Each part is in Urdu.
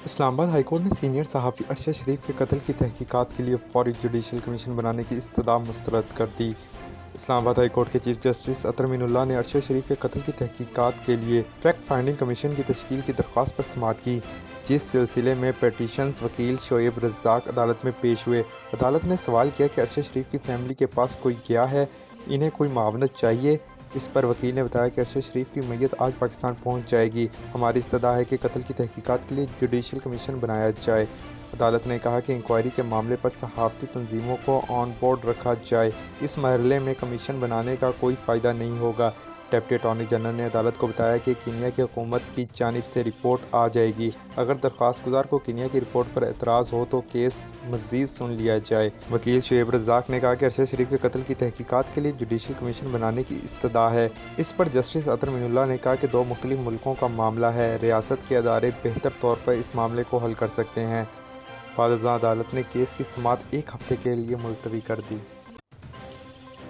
اسلام آباد ہائی کورٹ نے سینئر صحافی ارشد شریف کے قتل کی تحقیقات کے لیے فوری جوڈیشل کمیشن بنانے کی استدعا مسترد کر دی۔ اسلام آباد ہائی کورٹ کے چیف جسٹس اطہر امین اللہ نے ارشد شریف کے قتل کی تحقیقات کے لیے فیکٹ فائنڈنگ کمیشن کی تشکیل کی درخواست پر سماعت کی، جس سلسلے میں پیٹیشنز وکیل شعیب رزاق عدالت میں پیش ہوئے۔ عدالت نے سوال کیا کہ ارشد شریف کی فیملی کے پاس کوئی گیا ہے، انہیں کوئی معاونت چاہیے۔ اس پر وکیل نے بتایا کہ ارشد شریف کی میت آج پاکستان پہنچ جائے گی۔ ہماری استدعا ہے کہ قتل کی تحقیقات کے لیے جوڈیشل کمیشن بنایا جائے۔ عدالت نے کہا کہ انکوائری کے معاملے پر صحافتی تنظیموں کو آن بورڈ رکھا جائے۔ اس مرحلے میں کمیشن بنانے کا کوئی فائدہ نہیں ہوگا۔ ڈپٹی اٹارنی جنرل نے عدالت کو بتایا کہ کینیا کی حکومت کی جانب سے رپورٹ آ جائے گی۔ اگر درخواست گزار کو کینیا کی رپورٹ پر اعتراض ہو تو کیس مزید سن لیا جائے۔ وکیل شعیب رزاق نے کہا کہ ارشد شریف کے قتل کی تحقیقات کے لیے جوڈیشل کمیشن بنانے کی استدعا ہے۔ اس پر جسٹس اطہر امین اللہ نے کہا کہ دو مختلف ملکوں کا معاملہ ہے، ریاست کے ادارے بہتر طور پر اس معاملے کو حل کر سکتے ہیں۔ بعد ازاں عدالت نے کیس کی سماعت ایک ہفتے کے لیے ملتوی کر دی۔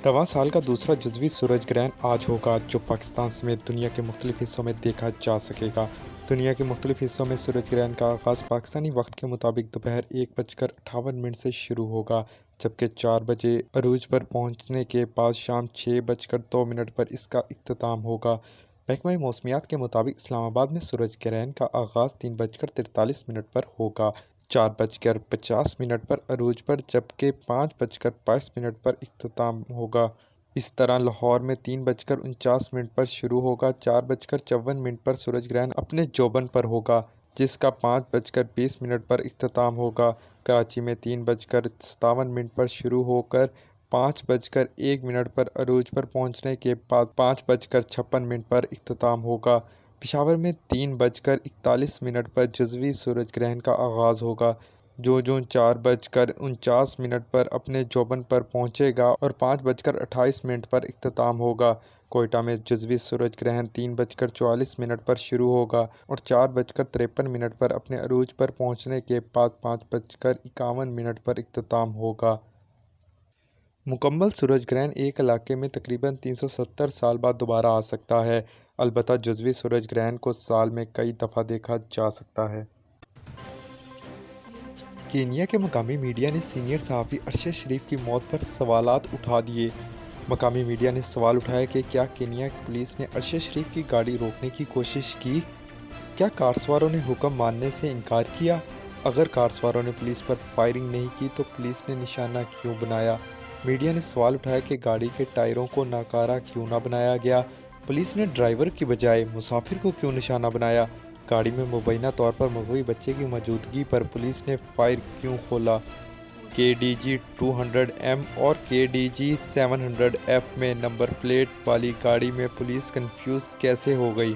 رواں سال کا دوسرا جزوی سورج گرہن آج ہوگا، جو پاکستان سمیت دنیا کے مختلف حصوں میں دیکھا جا سکے گا۔ دنیا کے مختلف حصوں میں سورج گرہن کا آغاز پاکستانی وقت کے مطابق دوپہر 1:58 سے شروع ہوگا، جبکہ 4 بجے عروج پر پہنچنے کے بعد شام 6:02 پر اس کا اختتام ہوگا۔ محکمہ موسمیات کے مطابق اسلام آباد میں سورج گرہن کا آغاز 3:43 پر ہوگا، 4:50 پر عروج پر، جبکہ 5:22 پر اختتام ہوگا۔ اس طرح لاہور میں 3:49 پر شروع ہوگا، 4:54 پر سورج گرہن اپنے جوبن پر ہوگا، جس کا 5:20 پر اختتام ہوگا۔ کراچی میں 3:57 پر شروع ہو کر 5:01 پر عروج پر پہنچنے کے بعد 5:56 پر اختتام ہوگا۔ پشاور میں 3:41 پر جزوی سورج گرہن کا آغاز ہوگا، جو 4:49 پر اپنے جوبن پر پہنچے گا اور 5:28 پر اختتام ہوگا۔ کوئٹہ میں جزوی سورج گرہن 3:44 پر شروع ہوگا اور 4:53 پر اپنے عروج پر پہنچنے کے بعد 5:51 پر اختتام ہوگا۔ مکمل سورج گرہن ایک علاقے میں تقریباً 370 سال بعد دوبارہ آ سکتا ہے، البتہ جزوی سورج گرہن کو سال میں کئی دفعہ دیکھا جا سکتا ہے۔ کینیا کے مقامی میڈیا نے سینئر صحافی ارشد شریف کی موت پر سوالات اٹھا دیے۔ مقامی میڈیا نے سوال اٹھایا کہ کیا کینیا پولیس نے ارشد شریف کی گاڑی روکنے کی کوشش کی؟ کیا کار سواروں نے حکم ماننے سے انکار کیا؟ اگر کار سواروں نے پولیس پر فائرنگ نہیں کی تو پولیس نے نشانہ کیوں بنایا؟ میڈیا نے سوال اٹھایا کہ گاڑی کے ٹائروں کو ناکارہ کیوں نہ بنایا گیا؟ پولیس نے ڈرائیور کی بجائے مسافر کو کیوں نشانہ بنایا؟ گاڑی میں مبینہ طور پر مغوی بچے کی موجودگی پر پولیس نے فائر کیوں کھولا؟ KDG 200M اور KDG 700F میں نمبر پلیٹ والی گاڑی میں پولیس کنفیوز کیسے ہو گئی؟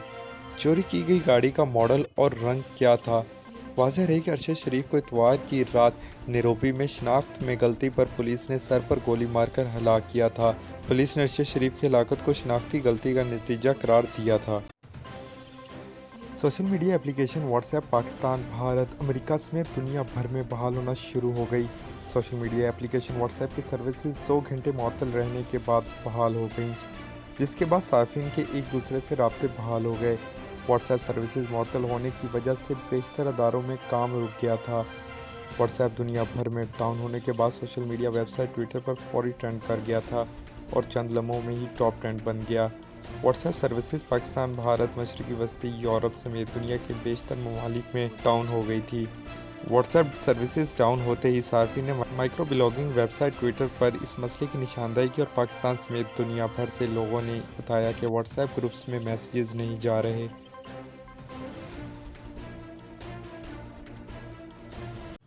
چوری کی گئی گاڑی کا ماڈل اور رنگ کیا تھا؟ واضح رہے کہ ارشد شریف کو اتوار کی رات نیروبی میں شناخت میں غلطی پر پولیس نے سر پر گولی مار کر ہلاک کیا تھا۔ پولیس نے ارشد شریف کی ہلاکت کو شناختی غلطی کا نتیجہ قرار دیا تھا۔ Social media application WhatsApp Pakistan, Bharat, امریکہ سمیت دنیا بھر میں بحال ہونا شروع ہو گئی۔ Social media application WhatsApp کی سروسز 2 گھنٹے معطل رہنے کے بعد بحال ہو گئیں، جس کے بعد صارفین کے ایک دوسرے سے رابطے بحال ہو گئے۔ واٹس ایپ سروسز معطل ہونے کی وجہ سے بیشتر اداروں میں کام رک گیا تھا۔ واٹس ایپ دنیا بھر میں ڈاؤن ہونے کے بعد social media website Twitter پر فوری ٹرینڈ کر گیا تھا اور چند لمحوں میں ہی ٹاپ ٹرینڈ بن گیا۔ What's app services Pakistan, Bharat, مشرقی وسطی یورپ سمیت دنیا کے بیشتر ممالک میں ڈاؤن ہو گئی تھی۔ واٹس ایپ سروسز ڈاؤن ہوتے ہی صارفین نے microblogging website Twitter پر اس مسئلے کی نشاندہی کی اور پاکستان سمیت دنیا بھر سے لوگوں نے بتایا کہ واٹس ایپ گروپس میں میسیجز نہیں جا رہے۔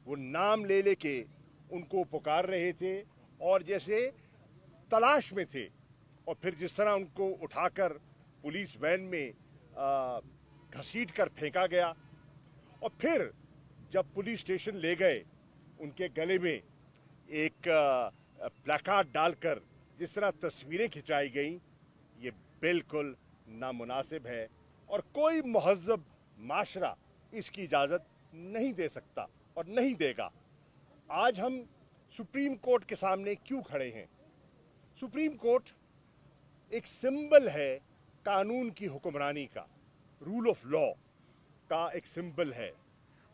وہ نام لے لے کے ان کو پکار رہے تھے اور جیسے تلاش میں تھے، اور پھر جس طرح ان کو اٹھا کر پولیس وین میں گھسیٹ کر پھینکا گیا، اور پھر جب پولیس اسٹیشن لے گئے ان کے گلے میں ایک پلاکارڈ ڈال کر جس طرح تصویریں کھنچائی گئیں، یہ بالکل نامناسب ہے اور کوئی مہذب معاشرہ اس کی اجازت نہیں دے سکتا اور نہیں دے گا۔ آج ہم سپریم کورٹ کے سامنے کیوں کھڑے ہیں؟ سپریم کورٹ ایک سمبل ہے قانون کی حکمرانی کا، رول آف لا کا ایک سمبل ہے۔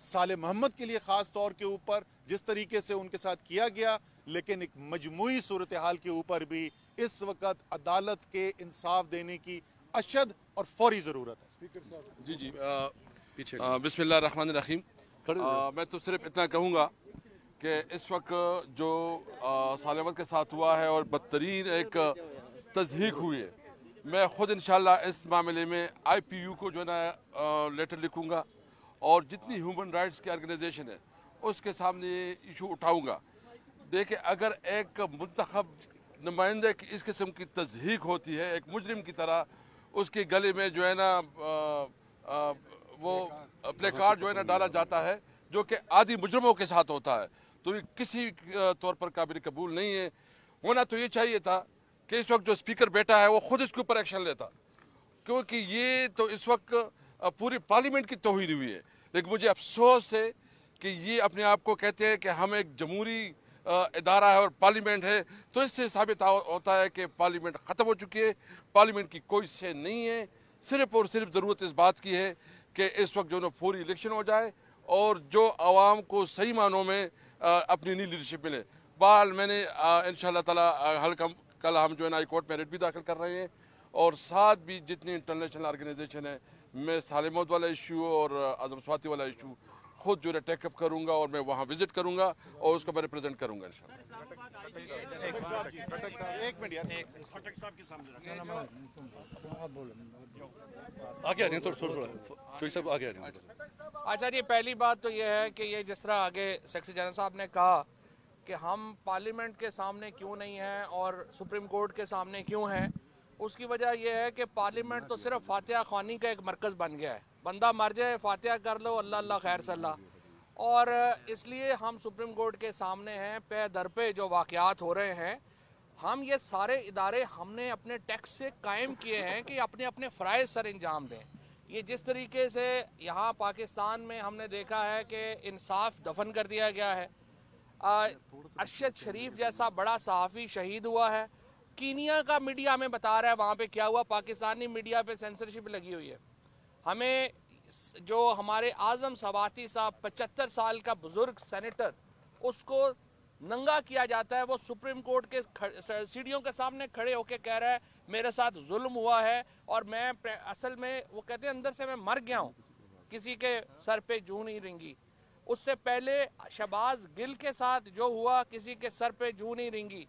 صالح محمد کے لیے خاص طور کے اوپر جس طریقے سے ان کے ساتھ کیا گیا، لیکن ایک مجموعی صورتحال کے اوپر بھی اس وقت عدالت کے انصاف دینے کی اشد اور فوری ضرورت ہے۔ جی بسم اللہ الرحمن الرحیم۔ میں تو صرف اتنا کہوں گا کہ اس وقت جو صالح محمد کے ساتھ ہوا ہے اور بدترین ایک تضحیک ہوئی ہے، میں خود انشاءاللہ اس معاملے میں آئی پی یو کو جو ہے نا لیٹر لکھوں گا اور جتنی ہیومن رائٹس کی آرگنائزیشن ہے اس کے سامنے یہ ایشو اٹھاؤں گا۔ دیکھیں، اگر ایک منتخب نمائندے کی اس قسم کی تضحیک ہوتی ہے ایک مجرم کی طرح، اس کے گلے میں جو ہے نا وہ پلے کارڈ جو ہے نا ڈالا جاتا ہے جو کہ عادی مجرموں کے ساتھ ہوتا ہے، تو یہ کسی طور پر قابل قبول نہیں ہے۔ ہونا تو یہ چاہیے تھا کہ اس وقت جو اسپیکر بیٹا ہے وہ خود اس کے اوپر ایکشن لیتا، کیونکہ یہ تو اس وقت پوری پارلیمنٹ کی توہین ہوئی ہے۔ لیکن مجھے افسوس ہے کہ یہ اپنے آپ کو کہتے ہیں کہ ہم ایک جمہوری ادارہ ہے اور پارلیمنٹ ہے، تو اس سے ثابت ہوتا ہے کہ پارلیمنٹ ختم ہو چکی ہے، پارلیمنٹ کی کوئی سے نہیں ہے۔ صرف اور صرف ضرورت اس بات کی ہے کہ اس وقت جو نا فوری الیکشن ہو جائے اور جو عوام کو صحیح معنوں میں اپنی نئی لیڈرشپ ملے۔ بہرحال میں نے انشاءاللہ تعالی کل ہم جو ہے نا ہائی کورٹ میں ریٹ بھی داخل کر رہے ہیں، اور ساتھ بھی جتنی انٹرنیشنل آرگنائزیشن ہے، میں صالح محمد والا ایشو اور اعظم سواتی والا ایشو خود جو ہے ٹیک اپ کروں گا اور میں وہاں وزٹ کروں گا اور اس کو میں ریپرزینٹ کروں گا انشاءاللہ۔ ایک منٹ یار، آگے آ رہے ہیں تھوڑا چوئی صاحب آگے آ رہے ہیں۔ اچھا جی، پہلی بات تو یہ ہے کہ یہ جس طرح آگے سیکرٹری جنرل صاحب نے کہا کہ ہم پارلیمنٹ کے سامنے کیوں نہیں ہیں اور سپریم کورٹ کے سامنے کیوں ہیں، اس کی وجہ یہ ہے کہ پارلیمنٹ تو صرف فاتحہ خوانی کا ایک مرکز بن گیا ہے، بندہ مر جائے فاتحہ کر لو، اللہ اللہ خیر صلی اللہ، اور اس لیے ہم سپریم کورٹ کے سامنے ہیں۔ پہ در پہ جو واقعات ہو رہے ہیں، ہم یہ سارے ادارے ہم نے اپنے ٹیکس سے قائم کیے ہیں کہ اپنے اپنے فرائض سر انجام دیں۔ یہ جس طریقے سے یہاں پاکستان میں ہم نے دیکھا ہے کہ انصاف دفن کر دیا گیا ہے، ارشد شریف جیسا بڑا صحافی شہید ہوا ہے، کینیا کا میڈیا ہمیں بتا رہا ہے وہاں پہ کیا ہوا، پاکستانی میڈیا پہ سینسرشپ لگی ہوئی ہے۔ ہمیں جو ہمارے اعظم سواتی صاحب 75 سال کا بزرگ سینیٹر، اس کو ننگا کیا جاتا ہے، وہ سپریم کورٹ کے سیڑھیوں کے سامنے کھڑے ہو کے کہہ رہا ہے میرے ساتھ ظلم ہوا ہے اور میں اصل میں، وہ کہتے ہیں اندر سے میں مر گیا ہوں، کسی کے سر پہ جوں نہیں رنگی۔ اس سے پہلے شہباز گل کے ساتھ جو ہوا، کسی کے سر پہ جوں نہیں رنگی۔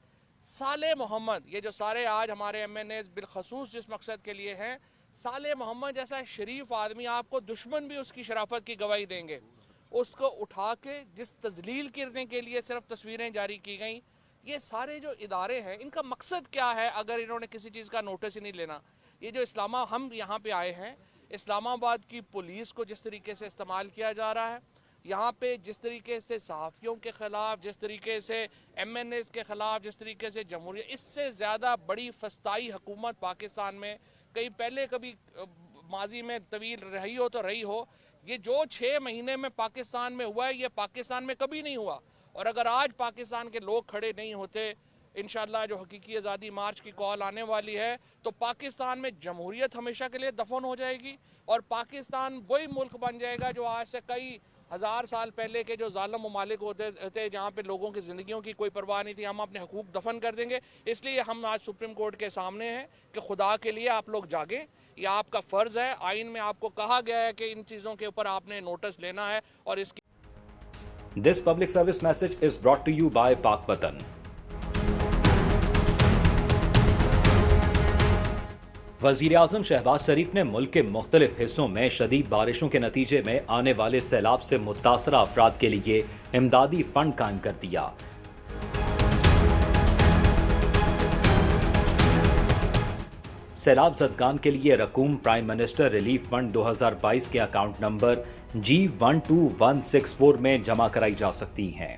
صالح محمد، یہ جو سارے آج ہمارے ایم این اے بالخصوص جس مقصد کے لیے ہیں، صالح محمد جیسا شریف آدمی، آپ کو دشمن بھی اس کی شرافت کی گواہی دیں گے، اس کو اٹھا کے جس تذلیل کرنے کے لیے صرف تصویریں جاری کی گئیں۔ یہ سارے جو ادارے ہیں، ان کا مقصد کیا ہے اگر انہوں نے کسی چیز کا نوٹس ہی نہیں لینا؟ یہ جو ہم یہاں پہ آئے ہیں، اسلام آباد کی پولیس کو جس طریقے سے استعمال کیا جا رہا ہے، یہاں پہ جس طریقے سے صحافیوں کے خلاف، جس طریقے سے ایم این ایز کے خلاف، جس طریقے سے جمہوریت، اس سے زیادہ بڑی فسطائی حکومت پاکستان میں کہیں پہلے کبھی ماضی میں طویل رہی ہو تو رہی ہو۔ یہ جو 6 مہینے میں پاکستان میں ہوا ہے، یہ پاکستان میں کبھی نہیں ہوا، اور اگر آج پاکستان کے لوگ کھڑے نہیں ہوتے، انشاءاللہ جو حقیقی آزادی مارچ کی کال آنے والی ہے، تو پاکستان میں جمہوریت ہمیشہ کے لیے دفن ہو جائے گی، اور پاکستان وہی ملک بن جائے گا جو آج سے کئی ہزار سال پہلے کے جو ظالم ممالک ہوتے تھے، جہاں پہ لوگوں کی زندگیوں کی کوئی پرواہ نہیں تھی۔ ہم اپنے حقوق دفن کر دیں گے۔ اس لیے ہم آج سپریم کورٹ کے سامنے ہیں کہ خدا کے لیے آپ لوگ جاگیں، یہ آپ کا فرض ہے، آئین میں آپ کو کہا گیا ہے کہ ان چیزوں کے اوپر آپ نے نوٹس لینا ہے، اور اس کی This public service message is brought to you by Pak Watan. وزیر اعظم شہباز شریف نے ملک کے مختلف حصوں میں شدید بارشوں کے نتیجے میں آنے والے سیلاب سے متاثرہ افراد کے لیے امدادی فنڈ قائم کر دیا۔ سیلاب زدگان کے لیے رقوم پرائم منسٹر ریلیف فنڈ 2022 کے اکاؤنٹ نمبر G12164 میں جمع کرائی جا سکتی ہیں۔